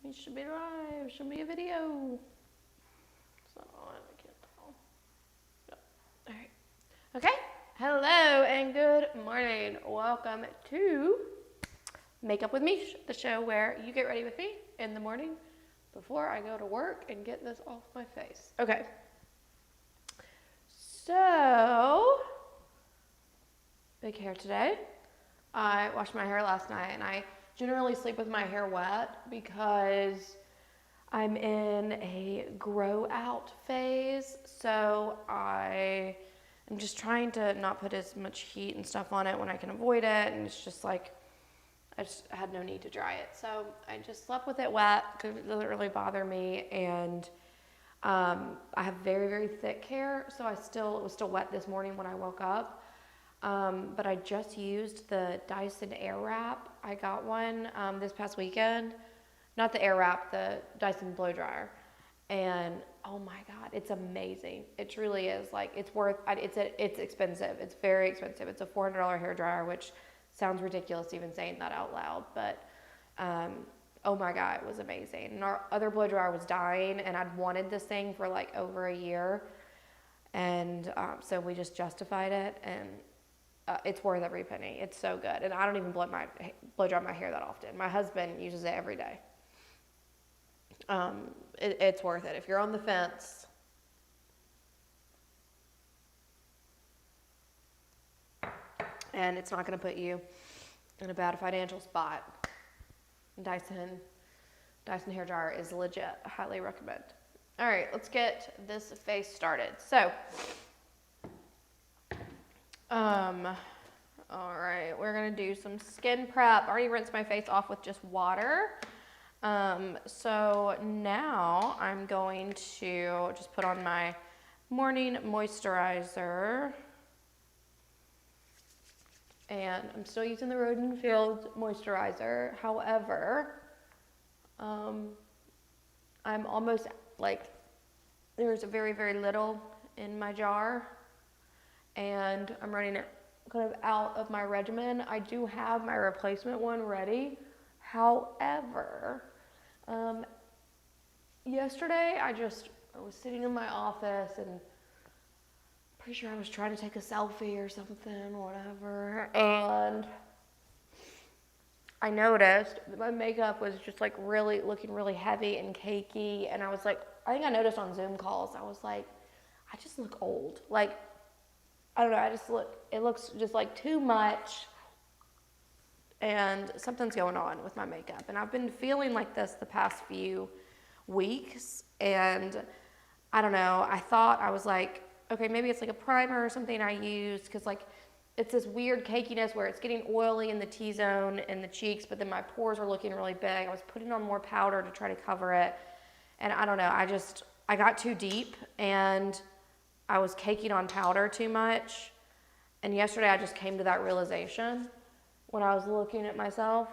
You should be live. Should be a video. It's not on. I can't tell. No. All right. Okay. Hello and good morning. Welcome to Makeup with Meesh, the show where you get ready with me in the morning before I go to work and get this off my face. Okay. So, big hair today. I washed my hair last night, and I generally sleep with my hair wet because I'm in a grow out phase. So I am just trying to not put as much heat and stuff on it when I can avoid it. And it's just like, I just had no need to dry it. So I just slept with it wet because it doesn't really bother me. And I have very, very thick hair. So it was still wet this morning when I woke up. But I just used the Dyson Airwrap. I got one this past weekend. Not the Airwrap, the Dyson blow dryer. And oh my God, it's amazing. It truly is. Like, it's expensive. It's very expensive. It's a $400 hair dryer, which sounds ridiculous even saying that out loud. But oh my God, it was amazing. And our other blow dryer was dying, and I'd wanted this thing for like over a year. And so we just justified it, and it's worth every penny. It's so good. And I don't even blow dry my hair that often. My husband uses it every day. It's worth it. If you're on the fence, and it's not going to put you in a bad financial spot, Dyson hair dryer is legit. I highly recommend. All right, let's get this face started. So, all right, we're gonna do some skin prep. I already rinsed my face off with just water. So now I'm going to just put on my morning moisturizer. And I'm still using the Road & Field moisturizer. However, I'm almost like, there's very, very little in my jar, and I'm running it kind of out of my regimen. I do have my replacement one ready. However, yesterday I was sitting in my office, and pretty sure I was trying to take a selfie or something, whatever, and I noticed that my makeup was just like really looking really heavy and cakey, and I was like, I think I noticed on Zoom calls, I was like, I just look old. Like, I don't know, it looks just like too much, and something's going on with my makeup. And I've been feeling like this the past few weeks, and I don't know, I was like, okay, maybe it's like a primer or something I use, because like, it's this weird cakiness where it's getting oily in the T-zone and the cheeks, but then my pores are looking really big. I was putting on more powder to try to cover it, and I don't know, I got too deep, and I was caking on powder too much. And yesterday I just came to that realization when I was looking at myself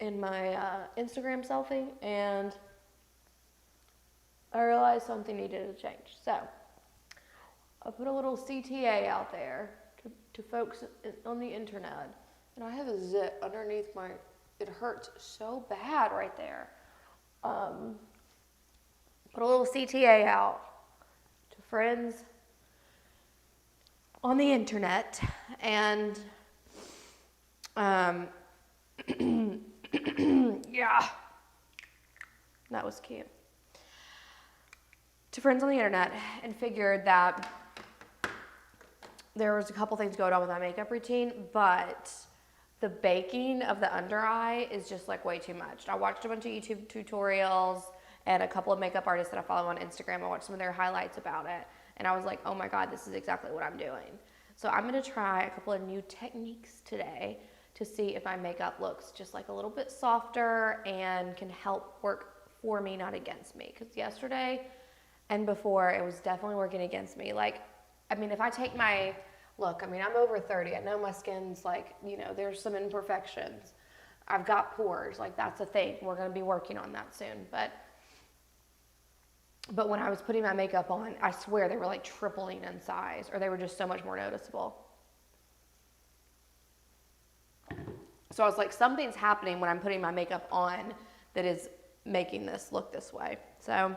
in my Instagram selfie, and I realized something needed to change. So I put a little CTA out there to folks on the internet, and I have a zit underneath it hurts so bad right there. Put a little CTA out to friends on the internet, and yeah, that was cute. To friends on the internet, and figured that there was a couple things going on with my makeup routine, but the baking of the under eye is just like way too much. I watched a bunch of YouTube tutorials and a couple of makeup artists that I follow on Instagram. I watched some of their highlights about it, and I was like, oh my God, this is exactly what I'm doing. So I'm gonna try a couple of new techniques today to see if my makeup looks just like a little bit softer and can help work for me, not against me. Because yesterday and before, it was definitely working against me. Like, I mean, if I take I'm over 30. I know my skin's like, there's some imperfections. I've got pores, like that's a thing. We're gonna be working on that soon. But when I was putting my makeup on, I swear they were like tripling in size, or they were just so much more noticeable. So I was like, something's happening when I'm putting my makeup on that is making this look this way. So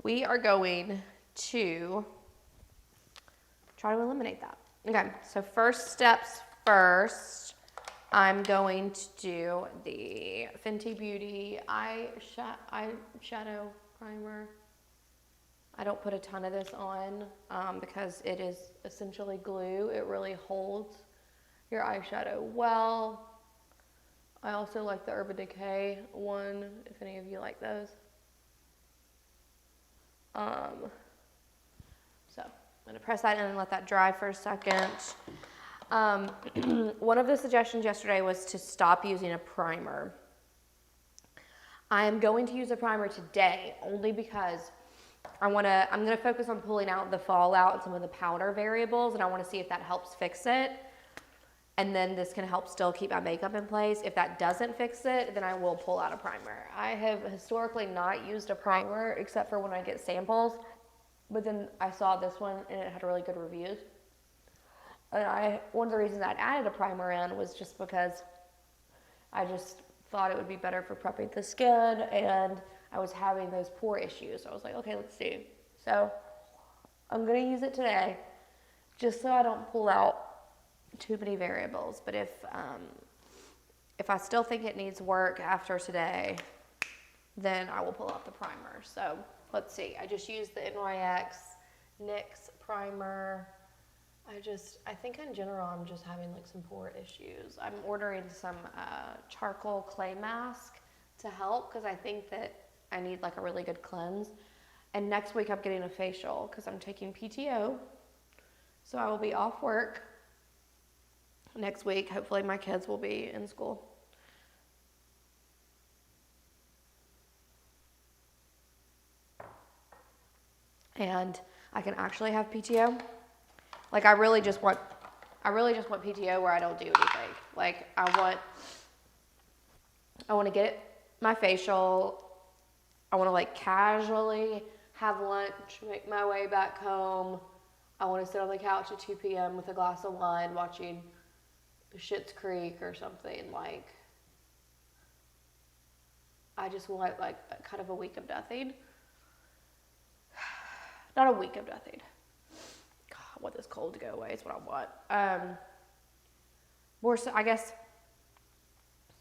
we are going to try to eliminate that. Okay, so first steps first, I'm going to do the Fenty Beauty eyeshadow primer. I don't put a ton of this on because it is essentially glue. It really holds your eyeshadow well. I also like the Urban Decay one, if any of you like those. So I'm gonna press that in and let that dry for a second. One of the suggestions yesterday was to stop using a primer. I am going to use a primer today only because I'm gonna focus on pulling out the fallout and some of the powder variables, and I wanna see if that helps fix it. And then this can help still keep my makeup in place. If that doesn't fix it, then I will pull out a primer. I have historically not used a primer except for when I get samples, but then I saw this one and it had really good reviews. And one of the reasons I'd added a primer in was just because I just thought it would be better for prepping the skin, and I was having those pore issues. So I was like, okay, let's see. So I'm gonna use it today just so I don't pull out too many variables. But if I still think it needs work after today, then I will pull out the primer. So let's see. I just used the NYX primer. I think in general I'm just having like some pore issues. I'm ordering some charcoal clay mask to help because I think that I need like a really good cleanse. And next week I'm getting a facial because I'm taking PTO. So I will be off work next week. Hopefully my kids will be in school. And I can actually have PTO. Like I really just want PTO where I don't do anything. Like I want to get my facial. I want to like casually have lunch, make my way back home. I want to sit on the couch at 2 p.m. with a glass of wine watching Schitt's Creek or something. Like I just want like kind of a week of nothing. Not a week of nothing. God, I want this cold to go away is what I want.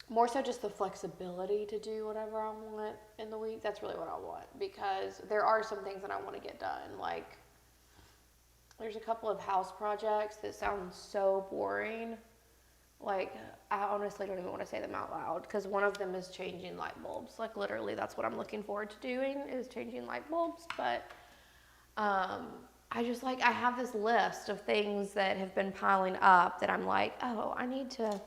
More so just the flexibility to do whatever I want in the week. That's really what I want, because there are some things that I want to get done. Like there's a couple of house projects that sound so boring. Like I honestly don't even want to say them out loud, because one of them is changing light bulbs. Like literally that's what I'm looking forward to doing, is changing light bulbs. But I have this list of things that have been piling up that I'm like, oh, I need to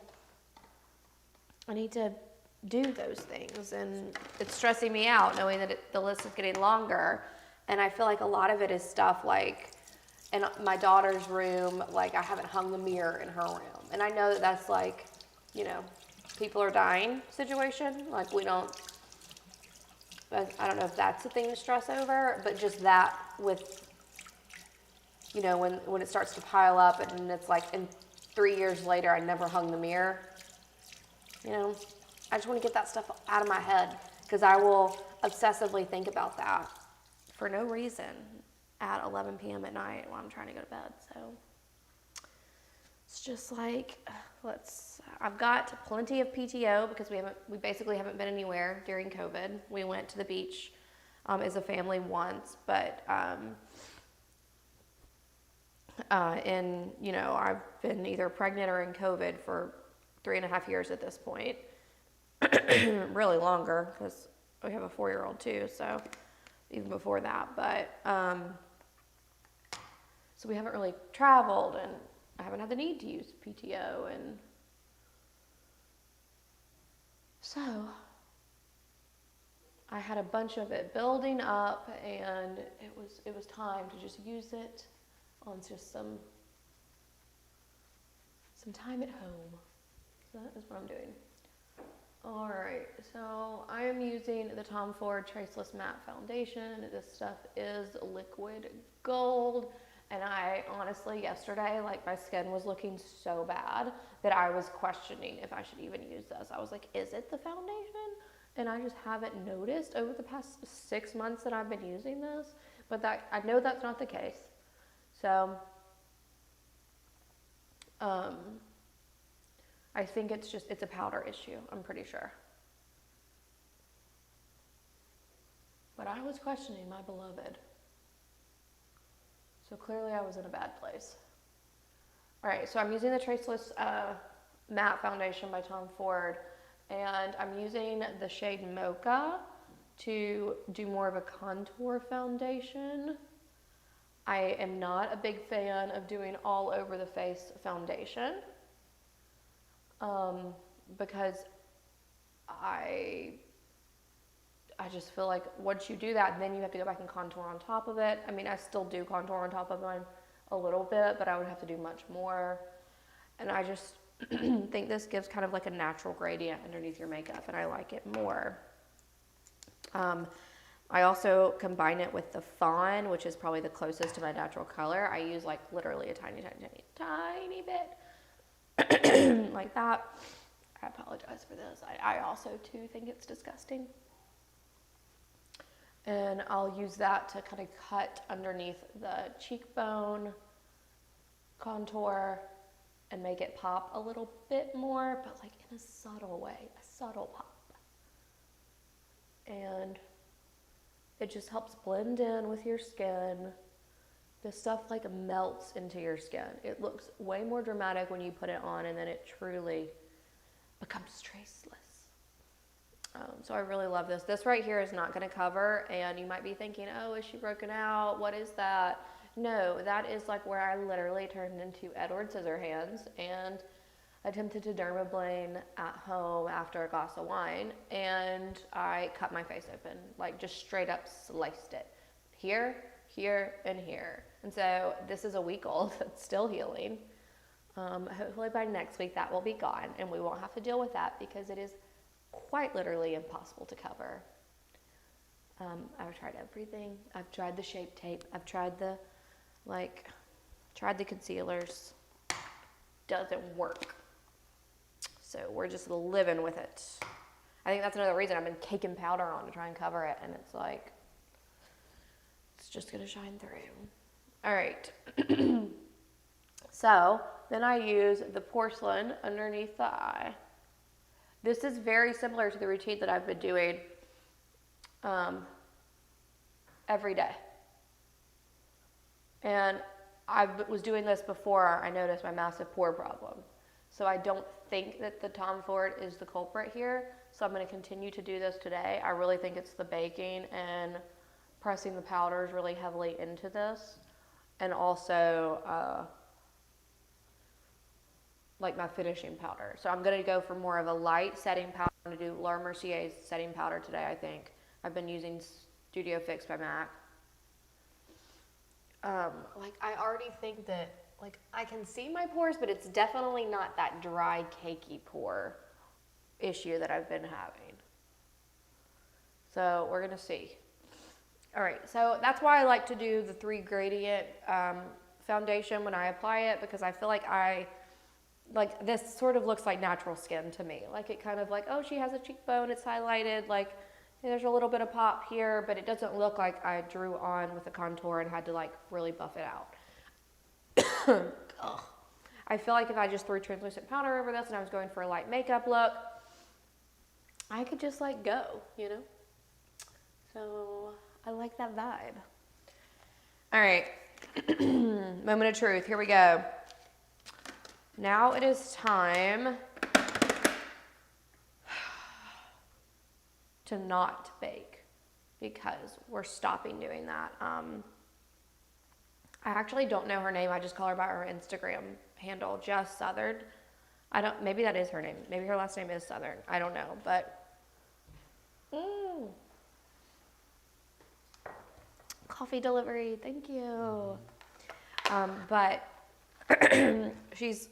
do those things, and it's stressing me out knowing that the list is getting longer. And I feel like a lot of it is stuff like in my daughter's room, like I haven't hung the mirror in her room, and I know that that's like, you know, people are dying situation. Like I don't know if that's the thing to stress over, but just that with, you know, when it starts to pile up and it's like in 3 years later I never hung the mirror. You know, I just want to get that stuff out of my head, because I will obsessively think about that for no reason at 11 p.m. at night while I'm trying to go to bed. So it's just like, I've got plenty of PTO because we basically haven't been anywhere during COVID. We went to the beach as a family once, but you know, I've been either pregnant or in COVID for 3.5 years at this point. Really longer, because we have a 4-year-old too, so even before that. But so we haven't really traveled, and I haven't had the need to use PTO, and so I had a bunch of it building up, and it was time to just use it on just some time at home. So that is what I'm doing. Alright, so I am using the Tom Ford Traceless Matte Foundation. This stuff is liquid gold. And I honestly, yesterday, like my skin was looking so bad that I was questioning if I should even use this. I was like, is it the foundation? and I just haven't noticed over the past 6 months that I've been using this, but that I know that's not the case. So I think it's a powder issue, I'm pretty sure. But I was questioning my beloved. So clearly I was in a bad place. All right, so I'm using the Traceless Matte Foundation by Tom Ford, and I'm using the shade Mocha to do more of a contour foundation. I am not a big fan of doing all over the face foundation because I just feel like once you do that, then you have to go back and contour on top of it. I mean, I still do contour on top of mine a little bit, but I would have to do much more. And I just think this gives kind of like a natural gradient underneath your makeup, and I like it more. I also combine it with the Fawn, which is probably the closest to my natural color. I use like literally a tiny, tiny, tiny, tiny bit like that. I apologize for this. I also too think it's disgusting. And I'll use that to kind of cut underneath the cheekbone contour and make it pop a little bit more, but like in a subtle way, a subtle pop. And it just helps blend in with your skin. This stuff like melts into your skin. It looks way more dramatic when you put it on, and then it truly becomes traceless. So I really love this. This right here is not going to cover, and you might be thinking, oh, is she broken out? What is that? No, that is like where I literally turned into Edward Scissorhands and attempted to dermaplane at home after a glass of wine, and I cut my face open, like just straight up sliced it. Here, here, and here. And so this is a week old. It's still healing. Hopefully by next week that will be gone, and we won't have to deal with that because it is quite literally impossible to cover. I've tried everything. I've tried the Shape Tape. I've tried the concealers. Doesn't work. So we're just living with it. I think that's another reason I've been caking powder on to try and cover it, and it's like, it's just gonna shine through. All right. So then I use the porcelain underneath the eye. This is very similar to the routine that I've been doing every day. And I was doing this before I noticed my massive pore problem. So I don't think that the Tom Ford is the culprit here. So I'm going to continue to do this today. I really think it's the baking and pressing the powders really heavily into this. And also like my finishing powder. So I'm going to go for more of a light setting powder. I'm going to do Laura Mercier's setting powder today, I think. I've been using Studio Fix by MAC. Like I already think that, like, I can see my pores, but it's definitely not that dry, cakey pore issue that I've been having. So we're going to see. All right, so that's why I like to do the 3 gradient foundation when I apply it, because I feel like this sort of looks like natural skin to me. Like it kind of like, oh, she has a cheekbone, it's highlighted, like there's a little bit of pop here, but it doesn't look like I drew on with a contour and had to like really buff it out. I feel like if I just threw translucent powder over this and I was going for a light makeup look, I could just like go, you know? So I like that vibe. All right, moment of truth, here we go. Now it is time to not bake because we're stopping doing that. I actually don't know her name. I just call her by her Instagram handle, Just Southern. Maybe that is her name. Maybe her last name is Southern. I don't know, but coffee delivery, thank you. But she's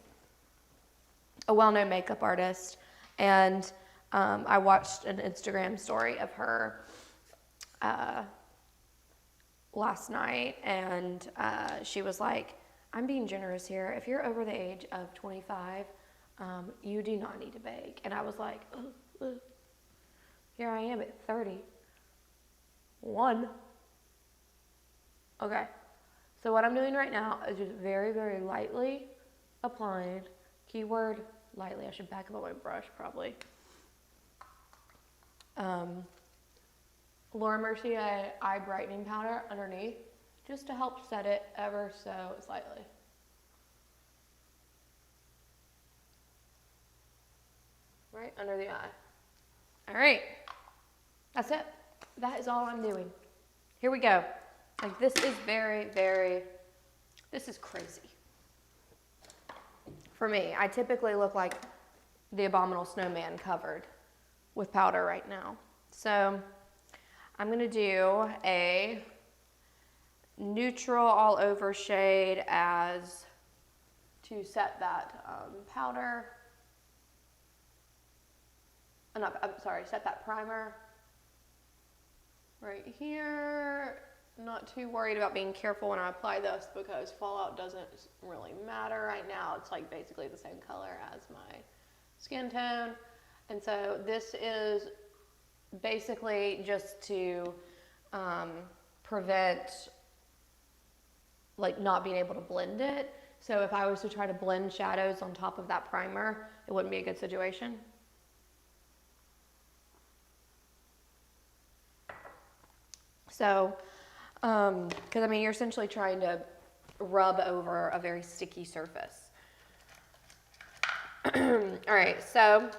a well-known makeup artist, and I watched an Instagram story of her last night, and she was like, I'm being generous here. If you're over the age of 25, you do not need to bake. And I was like, Here I am at 31. Okay, so what I'm doing right now is just very, very lightly applying, keyword lightly, I should back up on my brush probably. Laura Mercier eye brightening powder underneath, just to help set it ever so slightly. Right under the eye. All right, that's it. That is all I'm doing. Here we go. Like, this is this is crazy. For me, I typically look like the Abominable Snowman covered with powder right now. So I'm gonna do a neutral all over shade as to set that powder. Set that primer right here. Not too worried about being careful when I apply this because fallout doesn't really matter right now. It's like basically the same color as my skin tone. And so this is basically just to prevent like not being able to blend it. So if I was to try to blend shadows on top of that primer, it wouldn't be a good situation. So, because I mean, you're essentially trying to rub over a very sticky surface. All right, so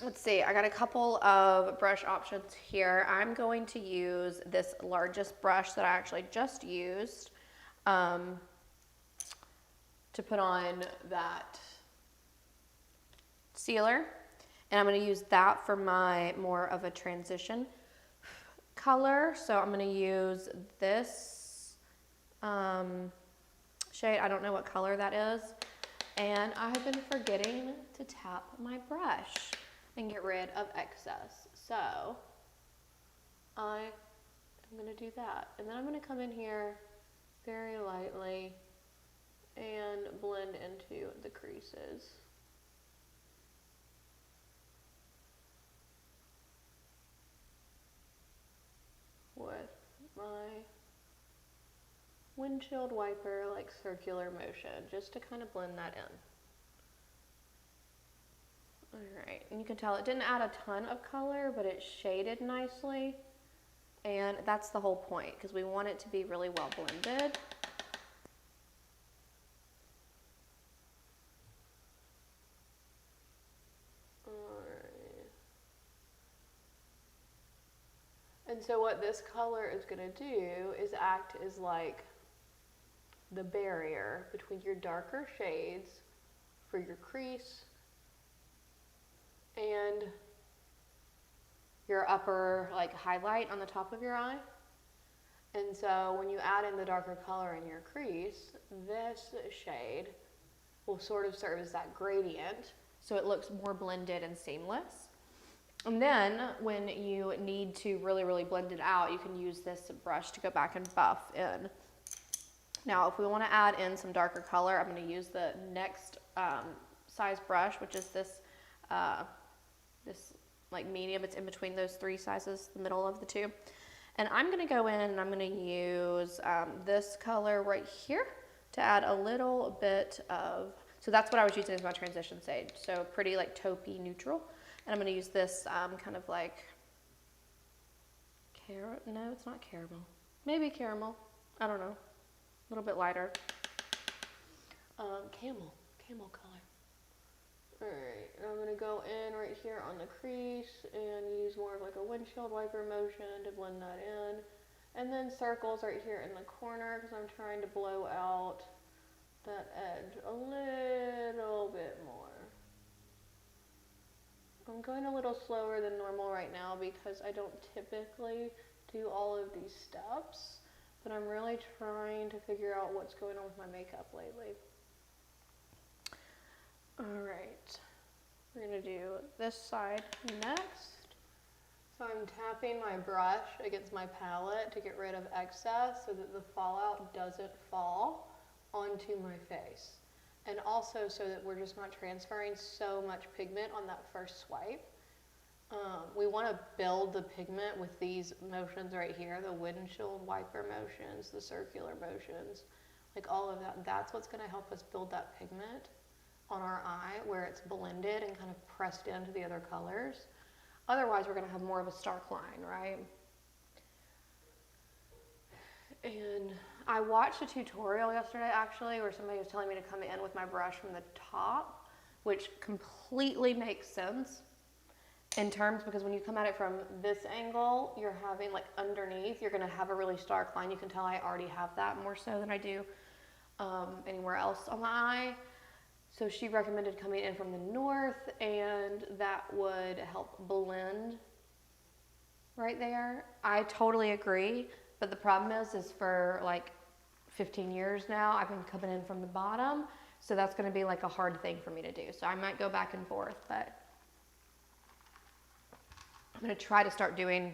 let's see. I got a couple of brush options here. I'm going to use this largest brush that I actually just used to put on that sealer. And I'm going to use that for my more of a transition color. So I'm going to use this shade. I don't know what color that is. And I've been forgetting to tap my brush and get rid of excess. So I am going to do that. And then I'm going to come in here very lightly and blend into the creases. With my windshield wiper, like circular motion, just to kind of blend that in. Alright, and you can tell it didn't add a ton of color, but it shaded nicely. And that's the whole point, because we want it to be really well blended. And so what this color is going to do is act as like the barrier between your darker shades for your crease and your upper like highlight on the top of your eye. And so when you add in the darker color in your crease, this shade will sort of serve as that gradient so it looks more blended and seamless. And then when you need to really, really blend it out, you can use this brush to go back and buff in. Now, if we want to add in some darker color, I'm going to use the next size brush, which is this, this like medium. It's in between those three sizes, the middle of the two. And I'm going to go in and I'm going to use this color right here to add a little bit of, so that's what I was using as my transition shade. So pretty like taupey neutral. And I'm going to use this kind of like, no, it's not caramel. Maybe caramel. I don't know. A little bit lighter. Camel color. Alright, and I'm going to go in right here on the crease and use more of like a windshield wiper motion to blend that in. And then circles right here in the corner because I'm trying to blow out that edge a little bit more. I'm going a little slower than normal right now because I don't typically do all of these steps, but I'm really trying to figure out what's going on with my makeup lately. Alright, we're going to do this side next. So I'm tapping my brush against my palette to get rid of excess so that the fallout doesn't fall onto my face. And also so that we're just not transferring so much pigment on that first swipe. We want to build the pigment with these motions right here, the windshield wiper motions, the circular motions, like all of that. That's what's going to help us build that pigment on our eye where it's blended and kind of pressed into the other colors. Otherwise, we're going to have more of a stark line, right? And I watched a tutorial yesterday, actually, where somebody was telling me to come in with my brush from the top, which completely makes sense in terms, because when you come at it from this angle, you're having like underneath, you're going to have a really stark line. You can tell I already have that more so than I do anywhere else on the eye. So she recommended coming in from the north, and that would help blend right there. I totally agree, but the problem is for like 15 years now, I've been coming in from the bottom, so that's going to be like a hard thing for me to do. So I might go back and forth, but I'm going to try to start doing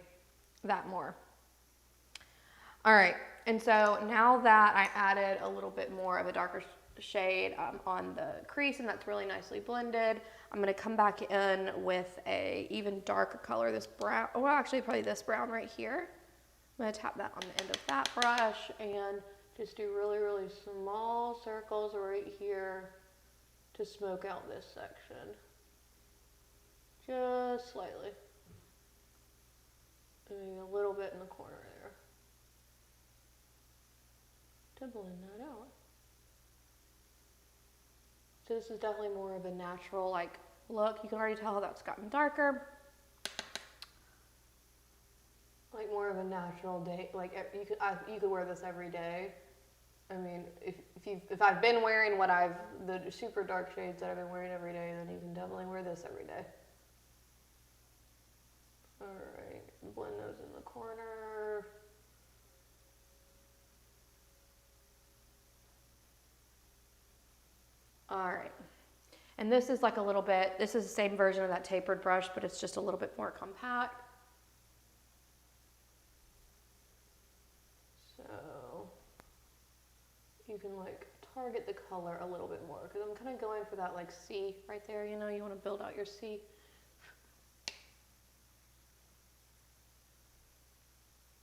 that more. All right, and so now that I added a little bit more of a darker shade on the crease, and that's really nicely blended, I'm going to come back in with a even darker color, this brown, well actually probably this brown right here. I'm going to tap that on the end of that brush and just do really, really small circles right here to smoke out this section. Just slightly. And maybe a little bit in the corner there to blend that out. So this is definitely more of a natural like look. You can already tell how that's gotten darker. Like more of a natural day. Like you could wear this every day. I mean, if I've been wearing the super dark shades that I've been wearing every day, then you can definitely wear this every day. All right, blend those in the corner. All right, and this is like a little bit, this is the same version of that tapered brush, but it's just a little bit more compact. So you can like target the color a little bit more, because I'm kind of going for that like C right there, you know, you want to build out your C.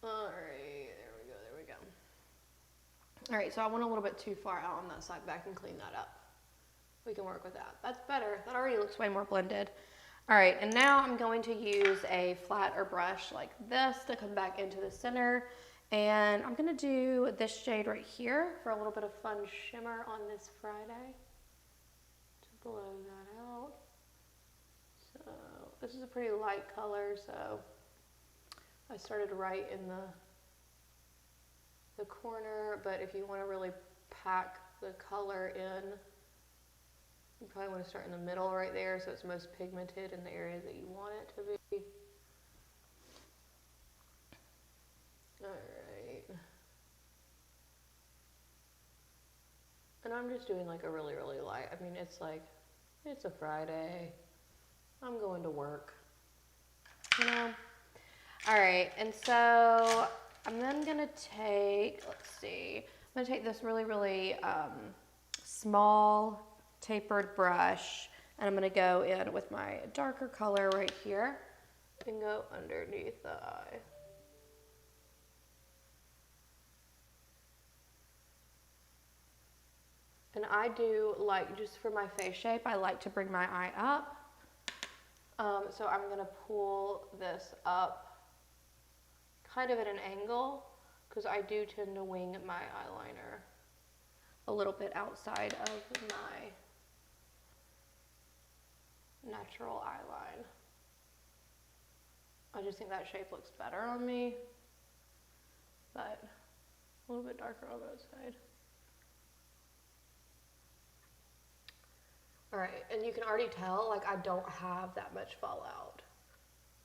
All right, there we go. All right, so I went a little bit too far out on that side, but I can clean that up. We can work with that. That's better. That already looks way more blended. All right, and now I'm going to use a flatter brush like this to come back into the center. And I'm gonna do this shade right here for a little bit of fun shimmer on this Friday to blow that out. So this is a pretty light color, so I started right in the corner, but if you want to really pack the color in, you probably want to start in the middle right there so it's most pigmented in the areas that you want it to be. All right. And I'm just doing like a really, really light. I mean, it's like, it's a Friday. I'm going to work, you know? All right, and so I'm then gonna take, let's see, I'm gonna take this really, really small tapered brush, and I'm gonna go in with my darker color right here and go underneath the eye. And I do like, just for my face shape, I like to bring my eye up. So I'm gonna pull this up kind of at an angle, because I do tend to wing my eyeliner a little bit outside of my natural eyeline. I just think that shape looks better on me, but a little bit darker on that side. All right, and you can already tell, like, I don't have that much fallout.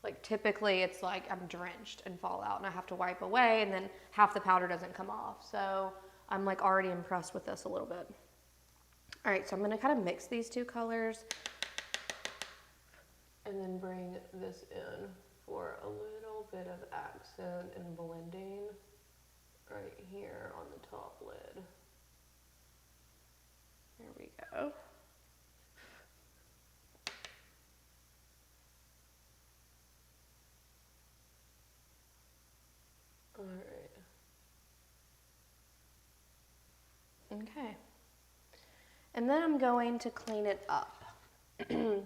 Like, typically it's like I'm drenched in fallout and I have to wipe away, and then half the powder doesn't come off. So I'm like already impressed with this a little bit. All right, so I'm gonna kind of mix these two colors and then bring this in for a little bit of accent and blending right here on the top lid. There we go. Okay. And then I'm going to clean it up. So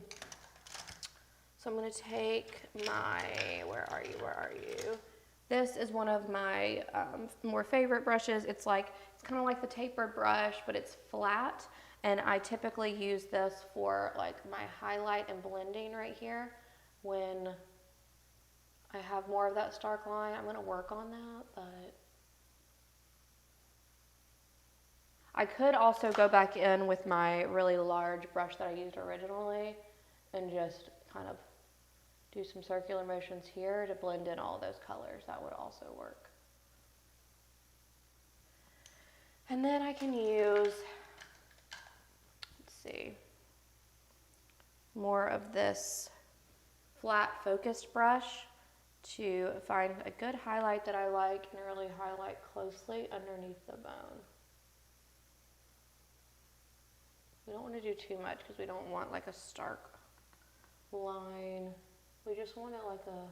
I'm going to take my, where are you? This is one of my more favorite brushes. It's kind of like the tapered brush, but it's flat. And I typically use this for like my highlight and blending right here. When I have more of that stark line, I'm going to work on that, but I could also go back in with my really large brush that I used originally and just kind of do some circular motions here to blend in all those colors. That would also work. And then I can use, let's see, more of this flat focused brush to find a good highlight that I like and really highlight closely underneath the bone. We don't want to do too much because we don't want like a stark line. We just want it like a,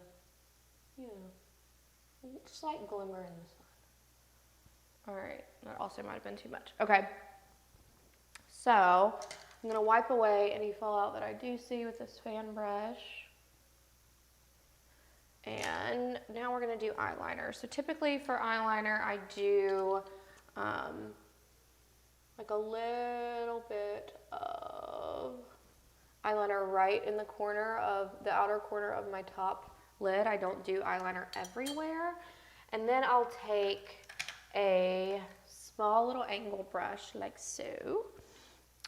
slight glimmer in the sun. All right, that also might have been too much. Okay, so I'm gonna wipe away any fallout that I do see with this fan brush. And now we're gonna do eyeliner. So typically for eyeliner, I do like a little bit of eyeliner right in the corner of the outer corner of my top lid. I don't do eyeliner everywhere. And then I'll take a small little angle brush like so,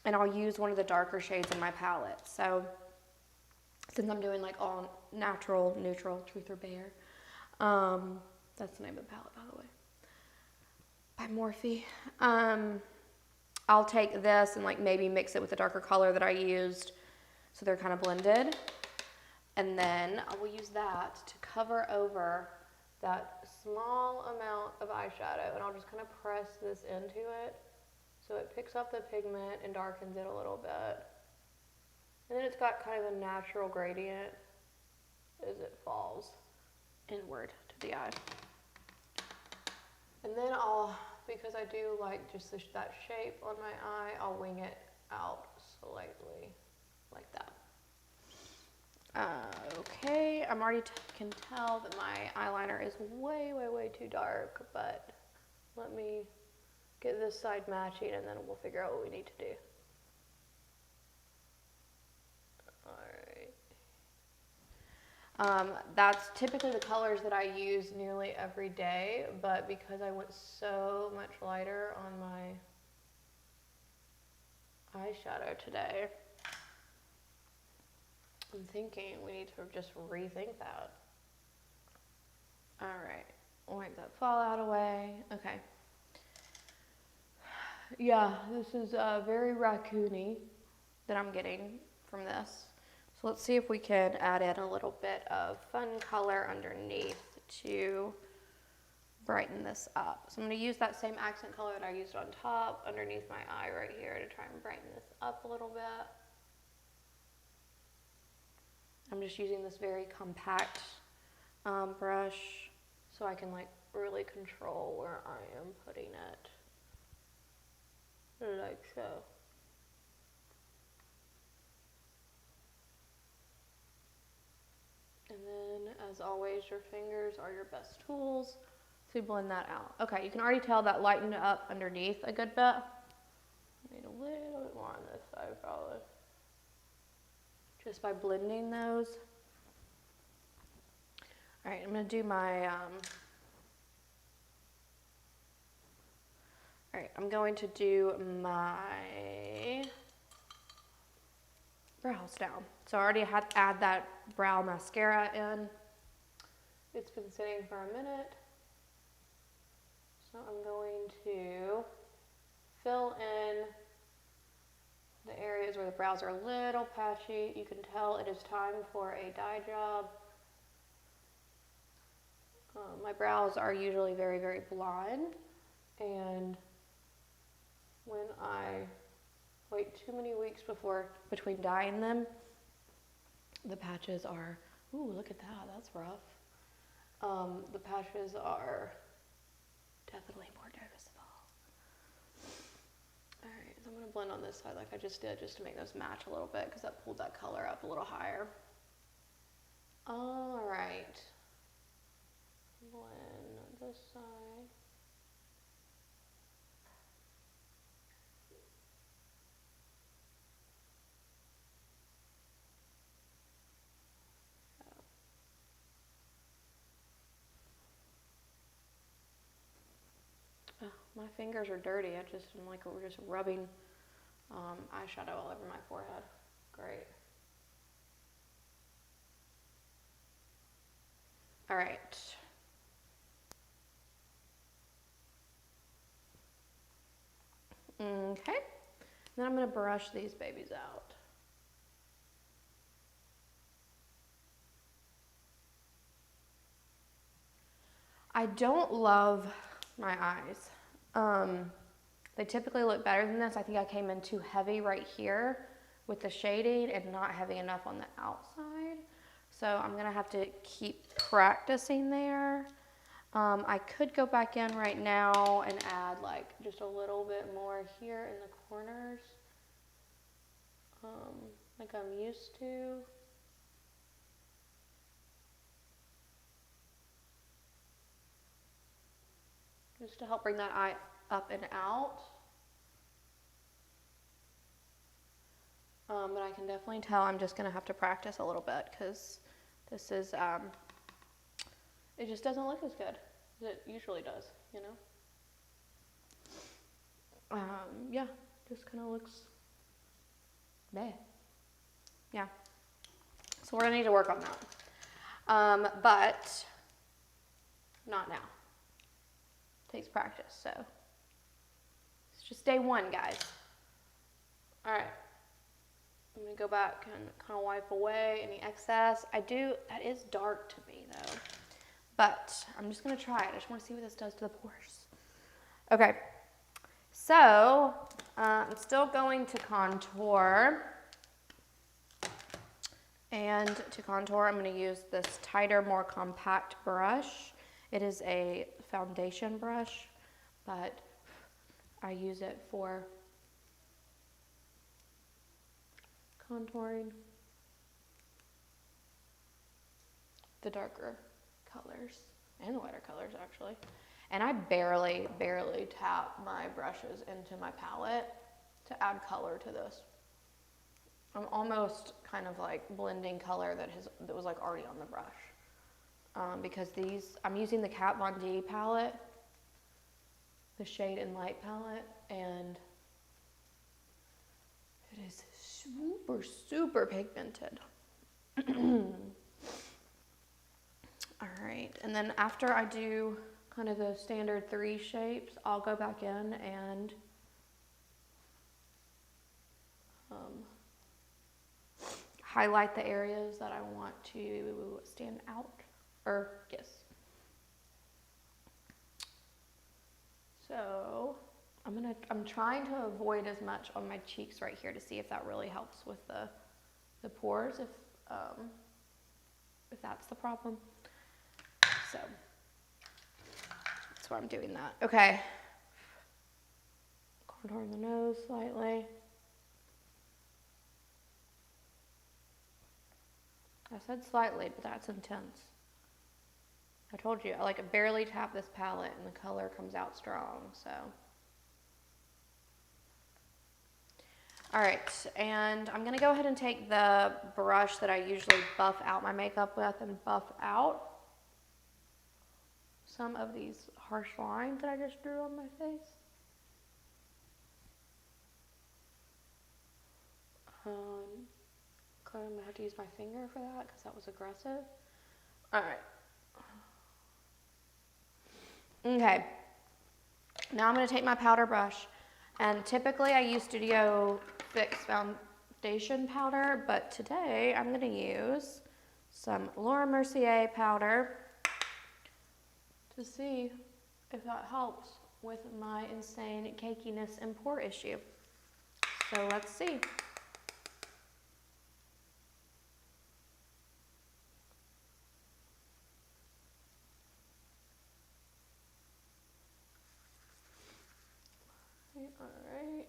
and I'll use one of the darker shades in my palette. So since I'm doing like all natural, neutral, truth or bare, that's the name of the palette, by the way, by Morphe. I'll take this and like maybe mix it with the darker color that I used so they're kind of blended. And then I will use that to cover over that small amount of eyeshadow, and I'll just kind of press this into it so it picks up the pigment and darkens it a little bit. And then it's got kind of a natural gradient as it falls inward to the eye. And then because I do like just that shape on my eye, I'll wing it out slightly like that. Okay, I'm already can tell that my eyeliner is way, way, way too dark, but let me get this side matching and then we'll figure out what we need to do. Alright. That's typically the colors that I use nearly every day, but because I went so much lighter on my eyeshadow today, I'm thinking we need to just rethink that. Alright, wipe that fallout away. Okay. Yeah, this is very raccoony that I'm getting from this. So let's see if we can add in a little bit of fun color underneath to brighten this up. So I'm going to use that same accent color that I used on top underneath my eye right here to try and brighten this up a little bit. I'm just using this very compact brush so I can like really control where I am putting it, like so. And then, as always, your fingers are your best tools to blend that out. Okay, you can already tell that lightened up underneath a good bit. I need a little bit more on this side probably. Just by blending those. All right, I'm gonna do my, I'm going to do my brows down. So I already had to add that brow mascara in. It's been sitting for a minute. So I'm going to fill in the areas where the brows are a little patchy. You can tell it is time for a dye job. My brows are usually very, very blonde, and when I wait too many weeks between dyeing them, the patches are, ooh, look at that, that's rough. The patches are definitely more noticeable. I'm gonna blend on this side like I just did, just to make those match a little bit, because that pulled that color up a little higher. All right. Blend this side. Oh, my fingers are dirty. I'm like, we're just rubbing eyeshadow all over my forehead. Great. All right. Okay. Then I'm going to brush these babies out. I don't love my eyes. They typically look better than this. I think I came in too heavy right here with the shading and not heavy enough on the outside. So I'm gonna have to keep practicing there. I could go back in right now and add like just a little bit more here in the corners, like I'm used to. Just to help bring that eye up and out. But I can definitely tell I'm just gonna have to practice a little bit, because this is, it just doesn't look as good as it usually does, you know? Yeah, just kind of looks bad. Yeah, so we're gonna need to work on that. But not now. Takes practice, so it's just day one, guys. All right, I'm gonna go back and kind of wipe away any excess. That is dark to me though, but I'm just gonna try it. I just want to see what this does to the pores. Okay, so I'm still going to contour, and to contour I'm gonna use this tighter, more compact brush. It is a foundation brush, but I use it for contouring the darker colors and the lighter colors actually. And I barely tap my brushes into my palette to add color to this. I'm almost kind of like blending color that was like already on the brush. Because I'm using the Kat Von D palette, the Shade and Light palette, and it is super pigmented. All right, and then after I do kind of the standard 3 shapes, I'll go back in and highlight the areas that I want to stand out. Yes. So I'm trying to avoid as much on my cheeks right here to see if that really helps with the pores, if that's the problem. So that's why I'm doing that. Okay. Contouring the nose slightly. I said slightly, but that's intense. I told you, I barely tap this palette and the color comes out strong, so. All right, and I'm gonna go ahead and take the brush that I usually buff out my makeup with and buff out some of these harsh lines that I just drew on my face. I'm gonna have to use my finger for that because that was aggressive. All right. Okay, now I'm going to take my powder brush, and typically I use Studio Fix foundation powder, but today I'm going to use some Laura Mercier powder to see if that helps with my insane cakiness and pore issue. So let's see. All right.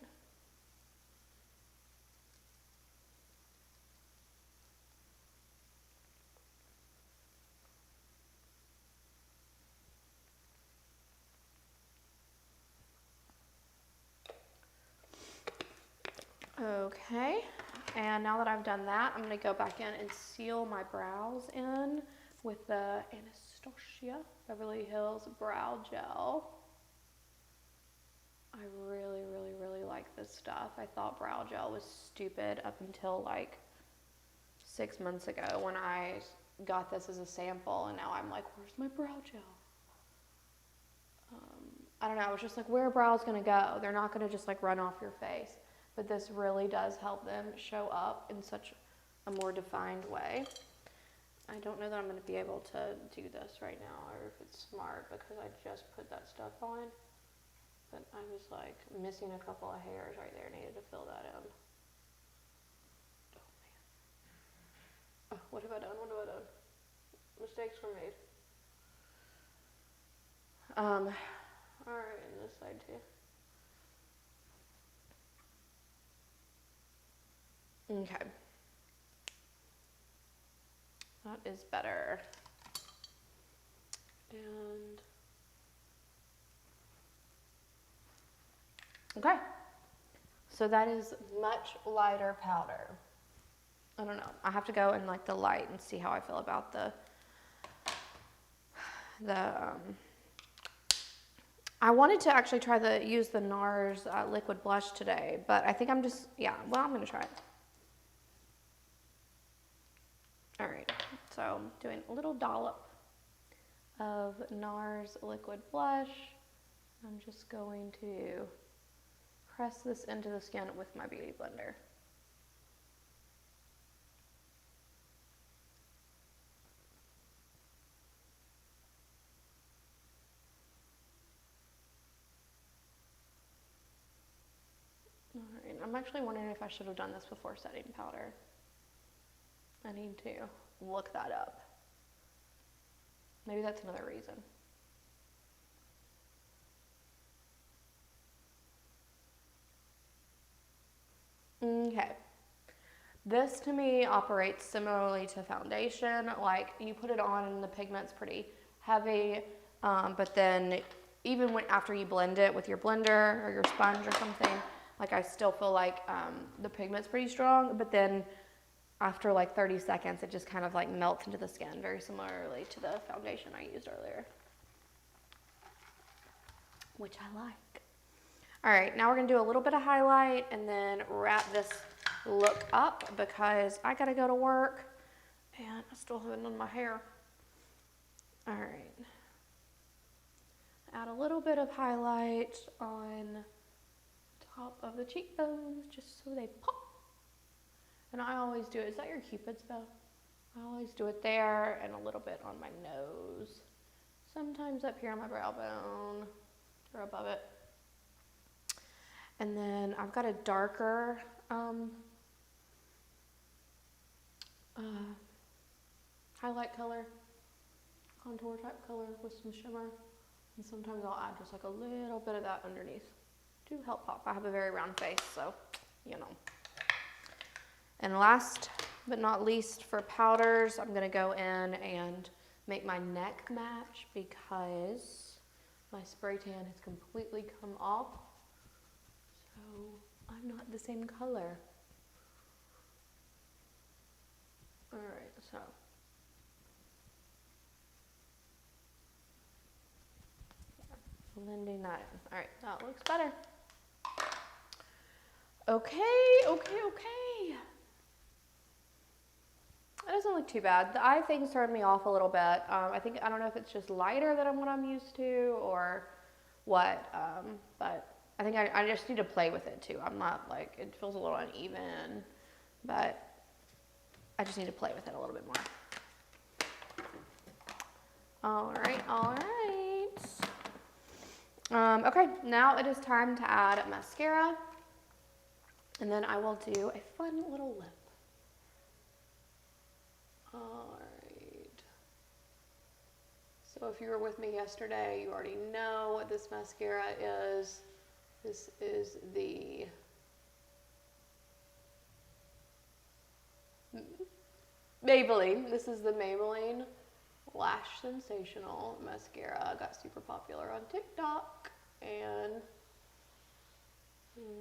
Okay, and now that I've done that, I'm gonna go back in and seal my brows in with the Anastasia Beverly Hills Brow Gel. I really, really, really like this stuff. I thought brow gel was stupid up until like 6 months ago when I got this as a sample, and now I'm like, where's my brow gel? I don't know, I was just like, where are brows gonna go? They're not gonna just like run off your face. But this really does help them show up in such a more defined way. I don't know that I'm gonna be able to do this right now, or if it's smart, because I just put that stuff on. But I was like missing a couple of hairs right there, needed to fill that in. Oh man. Oh, what have I done? What have I done? Mistakes were made. Alright, and this side too. Okay. That is better. And okay. So that is much lighter powder. I don't know. I have to go in like the light and see how I feel about I wanted to actually try use the NARS liquid blush today, but I think I'm just, yeah, well, I'm gonna try it. All right, so I'm doing a little dollop of NARS liquid blush. I'm just going to press this into the skin with my beauty blender. All right, I'm actually wondering if I should have done this before setting powder. I need to look that up. Maybe that's another reason. Okay. This to me operates similarly to foundation. Like you put it on and the pigment's pretty heavy, but then even after you blend it with your blender or your sponge or something, like I still feel like the pigment's pretty strong, but then after like 30 seconds, it just kind of like melts into the skin, very similarly to the foundation I used earlier, which I like. All right, now we're gonna do a little bit of highlight and then wrap this look up because I gotta go to work and I still haven't done my hair. All right, add a little bit of highlight on top of the cheekbones just so they pop. And I always do it. Is that your Cupid's bow? I always do it there and a little bit on my nose. Sometimes up here on my brow bone or above it. And then I've got a darker highlight color, contour type color with some shimmer. And sometimes I'll add just like a little bit of that underneath to help pop. I have a very round face, so you know. And last but not least for powders, I'm gonna go in and make my neck match because my spray tan has completely come off. So I'm not the same color. All right, so. Blending that in. All right, that looks better. Okay. It doesn't look too bad. The eye thing's turned me off a little bit. I don't know if it's just lighter than what I'm used to or what, but I think I just need to play with it too. I'm not like, it feels a little uneven, but I just need to play with it a little bit more. All right. Okay, now it is time to add mascara, and then I will do a fun little lip. All right. So if you were with me yesterday, you already know what this mascara is. This is the Maybelline. This is the Maybelline Lash Sensational Mascara. Got super popular on TikTok and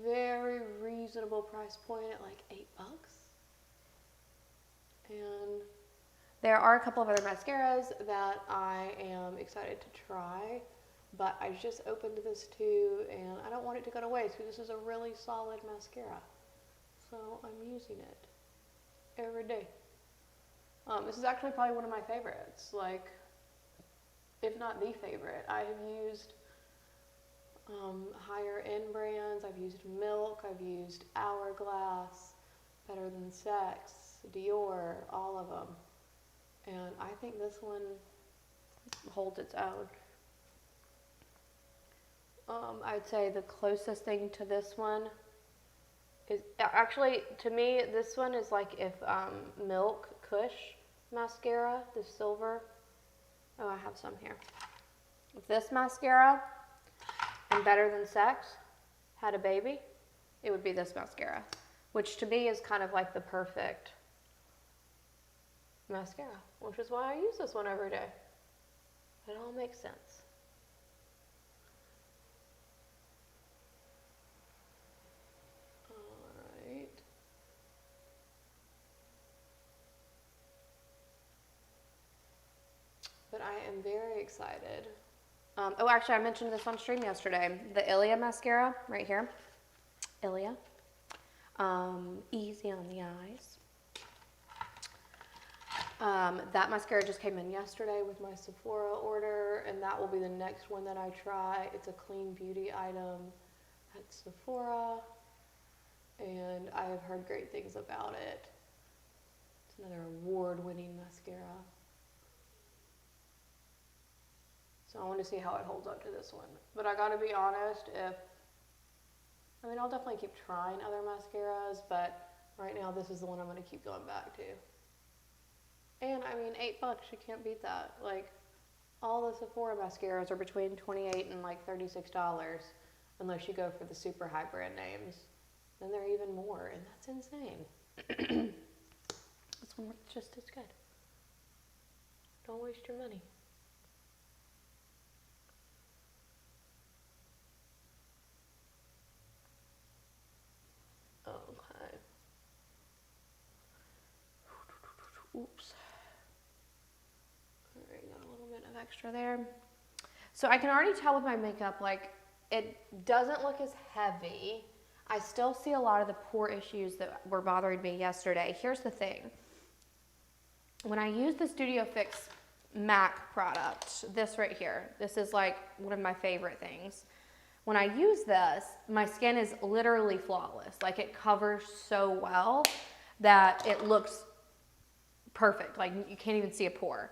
very reasonable reasonable price point at like $8. And there are a couple of other mascaras that I am excited to try, but I just opened this too, and I don't want it to go to waste because this is a really solid mascara. So I'm using it every day. This is actually probably one of my favorites, like, if not the favorite. I have used higher end brands. I've used Milk, I've used Hourglass, Better Than Sex, Dior, all of them. And I think this one holds its own. I'd say the closest thing to this one is, actually, to me, this one is like if Milk Kush mascara, the silver. Oh, I have some here. If this mascara and Better Than Sex had a baby, it would be this mascara, which to me is kind of like the perfect mascara, which is why I use this one every day. It all makes sense. All right. But I am very excited. Oh, actually, I mentioned this on stream yesterday. The Ilia mascara, right here. Ilia. Easy on the eyes. That mascara just came in yesterday with my Sephora order, and that will be the next one that I try. It's a clean beauty item at Sephora, and I have heard great things about it. It's another award-winning mascara. So I want to see how it holds up to this one. But I gotta be honest, I'll definitely keep trying other mascaras, but right now this is the one I'm gonna keep going back to. And I mean, $8, you can't beat that. Like, all the Sephora mascaras are between $28 and like $36, unless you go for the super high brand names. Then they're even more, and that's insane. This one looks just as good. Don't waste your money. Okay. Oops. All right, got a little bit of extra there. So I can already tell with my makeup, like, it doesn't look as heavy. I still see a lot of the pore issues that were bothering me yesterday. Here's the thing. When I use the Studio Fix MAC product, this right here, this is like one of my favorite things. When I use this, my skin is literally flawless. Like, it covers so well that it looks perfect. Like, you can't even see a pore.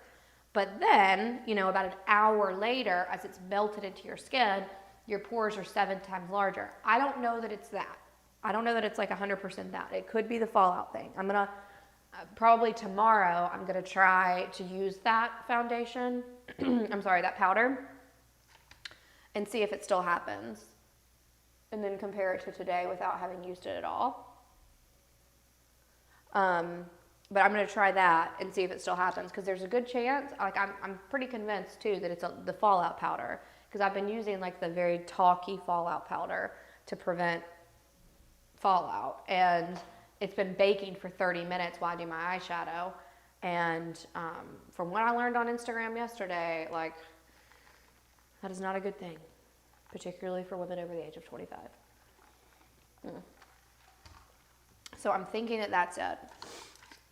But then, about an hour later, as it's melted into your skin, your pores are 7 times larger. I don't know that it's that. I don't know that it's like 100% that. It could be the fallout thing. I'm gonna, probably tomorrow, I'm gonna try to use that foundation, I'm sorry, that powder, and see if it still happens. And then compare it to today without having used it at all. But I'm going to try that and see if it still happens, because there's a good chance, like, I'm pretty convinced too that it's the fallout powder, because I've been using like the very talky fallout powder to prevent fallout, and it's been baking for 30 minutes while I do my eyeshadow, and from what I learned on Instagram yesterday, like, that is not a good thing, particularly for women over the age of 25. So I'm thinking that that's it.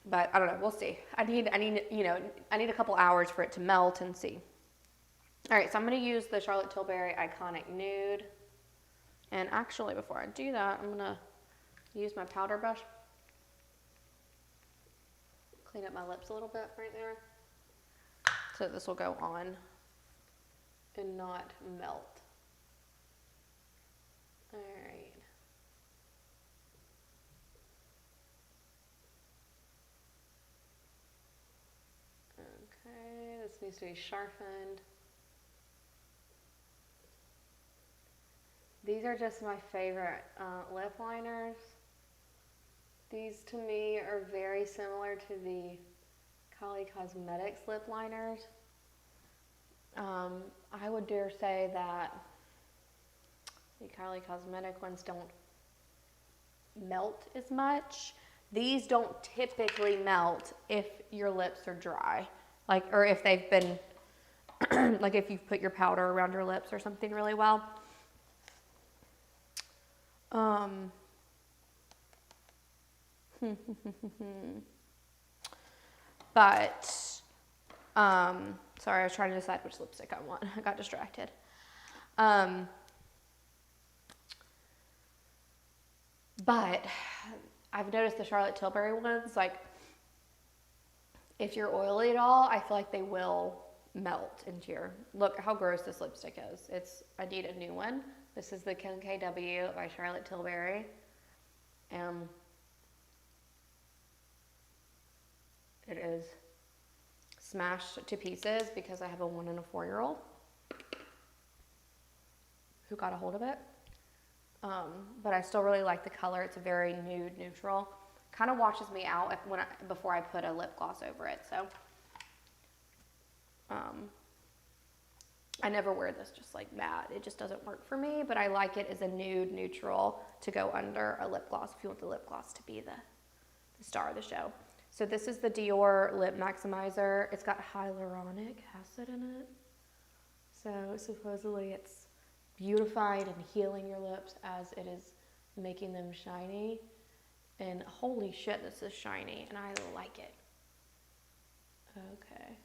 But I don't know, we'll see. I need a couple hours for it to melt and see. All right, so I'm gonna use the Charlotte Tilbury Iconic Nude. And actually, before I do that, I'm gonna use my powder brush. Clean up my lips a little bit right there. So this will go on and not melt. All right. Okay, this needs to be sharpened. These are just my favorite lip liners. These to me are very similar to the Kylie Cosmetics lip liners. I would dare say that the Kylie Cosmetic ones don't melt as much. These don't typically melt if your lips are dry, like, or if they've been, like if you've put your powder around your lips or something really well. But, sorry, I was trying to decide which lipstick I want. I got distracted. But I've noticed the Charlotte Tilbury ones, like, if you're oily at all, I feel like they will melt into your, look how gross this lipstick is. I need a new one. This is the Kim KW by Charlotte Tilbury. And it is smashed to pieces because I have a 1 and a 4-year-old who got a hold of it. But I still really like the color. It's a very nude neutral. Kind of washes me out before I put a lip gloss over it. So I never wear this just like matte. It just doesn't work for me, but I like it as a nude neutral to go under a lip gloss if you want the lip gloss to be the star of the show. So this is the Dior Lip Maximizer. It's got hyaluronic acid in it. So supposedly it's beautifying and healing your lips as it is making them shiny. And holy shit, this is shiny, and I like it. Okay.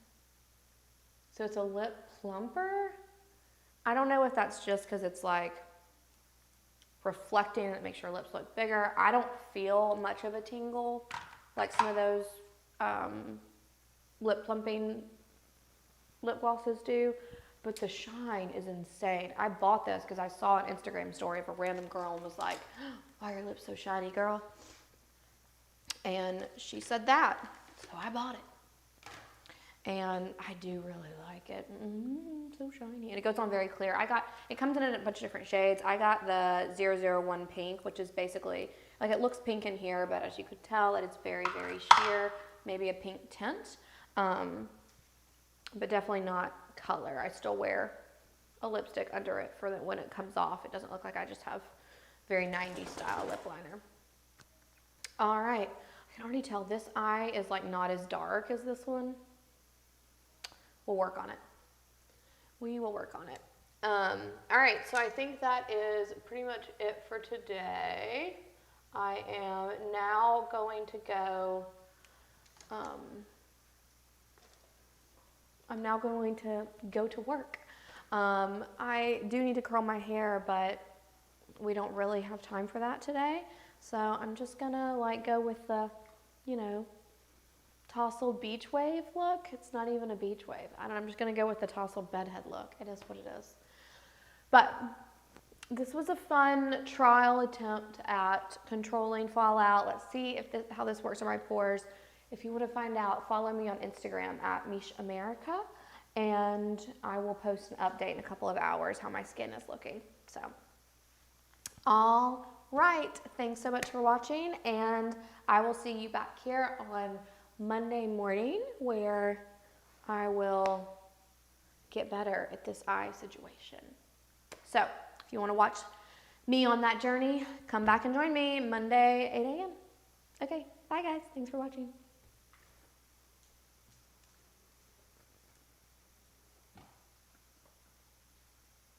So it's a lip plumper. I don't know if that's just because it's like reflecting and it makes your lips look bigger. I don't feel much of a tingle like some of those lip plumping lip glosses do, but the shine is insane. I bought this because I saw an Instagram story of a random girl and was like, why are your lips so shiny, girl? And she said that, so I bought it. And I do really like it. So shiny. And it goes on very clear. It comes in a bunch of different shades. I got the 001 pink, which is basically, like, it looks pink in here, but as you could tell, it's very, very sheer, maybe a pink tint, but definitely not color. I still wear a lipstick under it for when it comes off. It doesn't look like I just have very 90s style lip liner. All right. I can already tell this eye is like not as dark as this one. We'll work on it. We will work on it. All right, so I think that is pretty much it for today. I am now going to go, to work. I do need to curl my hair, but we don't really have time for that today. So I'm just gonna like go with the, tousled beach wave look. It's not even a beach wave. I'm just gonna go with the tousled bedhead look. It is what it is. But this was a fun trial attempt at controlling fallout. Let's see how this works on my pores. If you want to find out, follow me on Instagram at Meesh America, and I will post an update in a couple of hours how my skin is looking. So, all right. Thanks so much for watching, and I will see you back here on Monday morning where I will get better at this eye situation. So if you want to watch me on that journey, come back and join me Monday, 8 a.m. Okay, bye guys. Thanks for watching.